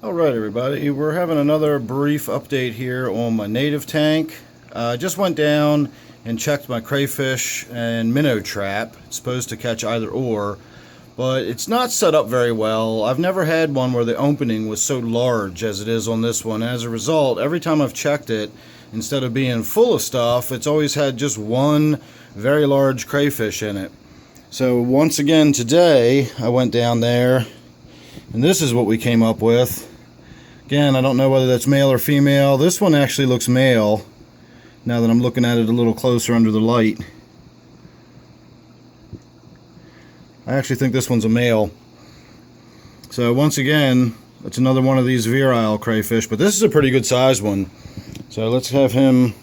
Alright everybody, we're having another brief update here on my native tank. I just went down and checked my crayfish and minnow trap. It's supposed to catch either or, but it's not set up very well. I've never had one where the opening was so large as it is on this one. As a result, every time I've checked it, instead of being full of stuff, it's always had just one very large crayfish in it. So once again today, I went down there and this is what we came up with. Again, I don't know whether that's male or female. This one actually looks male, now that I'm looking at it a little closer under the light. I actually think this one's a male. So once again, it's another one of these virile crayfish, but this is a pretty good sized one. So let's have him.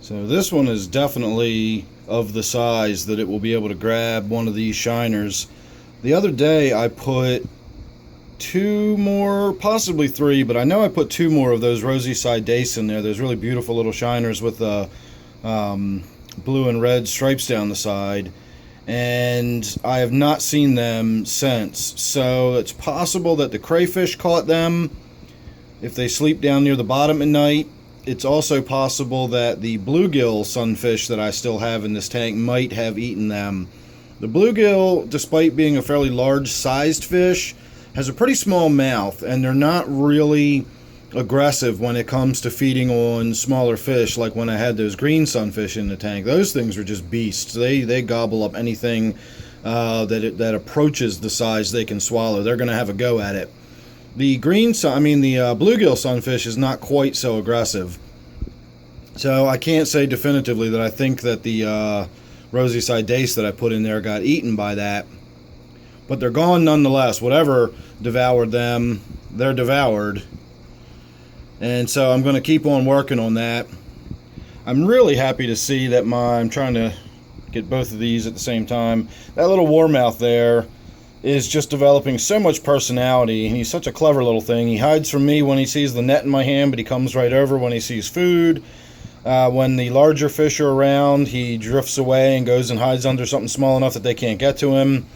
So this one is definitely of the size that it will be able to grab one of these shiners. The other day I put two more, possibly three, but I know I put two more of those rosy side dace in there. Those really beautiful little shiners with the blue and red stripes down the side. And I have not seen them since. So it's possible that the crayfish caught them if they sleep down near the bottom at night. It's also possible that the bluegill sunfish that I still have in this tank might have eaten them. The bluegill, despite being a fairly large sized fish, has a pretty small mouth, and they're not really aggressive when it comes to feeding on smaller fish, like when I had those green sunfish in the tank. Those things are just beasts. They gobble up anything that approaches the size they can swallow. They're going to have a go at it. The bluegill sunfish is not quite so aggressive. So I can't say definitively that I think that the rosy side dace that I put in there got eaten by that. But they're gone nonetheless. Whatever devoured them, they're devoured. And so I'm going to keep on working on that. I'm really happy to see that I'm trying to get both of these at the same time. That little warmouth there is just developing so much personality, and he's such a clever little thing. He hides from me when he sees the net in my hand, but he comes right over when he sees food. When the larger fish are around, he drifts away and goes and hides under something small enough that they can't get to him.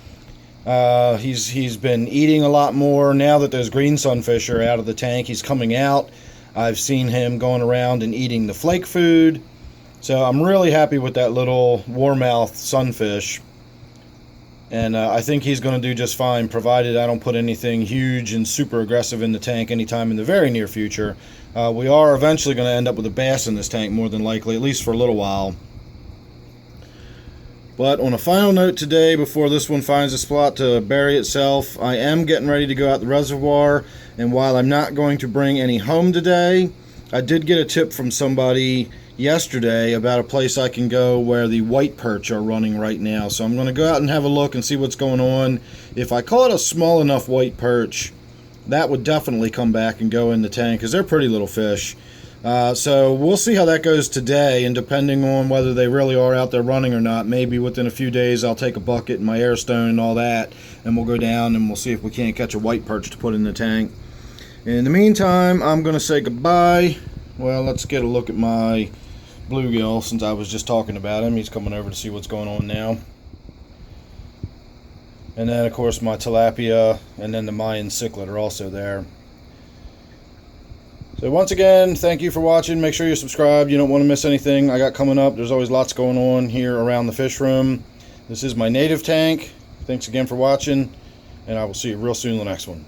He's been eating a lot more. Now that those green sunfish are out of the tank, he's coming out. I've seen him going around and eating the flake food. So I'm really happy with that little warmouth sunfish. And I think he's going to do just fine, provided I don't put anything huge and super aggressive in the tank anytime in the very near future. We are eventually going to end up with a bass in this tank, more than likely, at least for a little while. But on a final note today, before this one finds a spot to bury itself, I am getting ready to go out the reservoir. And while I'm not going to bring any home today, I did get a tip from somebody yesterday about a place I can go where the white perch are running right now. So I'm going to go out and have a look and see what's going on. If I caught a small enough white perch, that would definitely come back and go in the tank, because they're pretty little fish. So we'll see how that goes today, and depending on whether they really are out there running or not, maybe within a few days I'll take a bucket and my air stone and all that, and we'll go down and we'll see if we can't catch a white perch to put in the tank. In the meantime, I'm going to say goodbye. Well, let's get a look at my bluegill, since I was just talking about him. He's coming over to see what's going on now. And then of course my tilapia and then the Mayan cichlid are also there. So once again, thank you for watching. Make sure you're subscribed. You don't want to miss anything I got coming up. There's always lots going on here around the fish room. This is my native tank. Thanks again for watching, and I will see you real soon in the next one.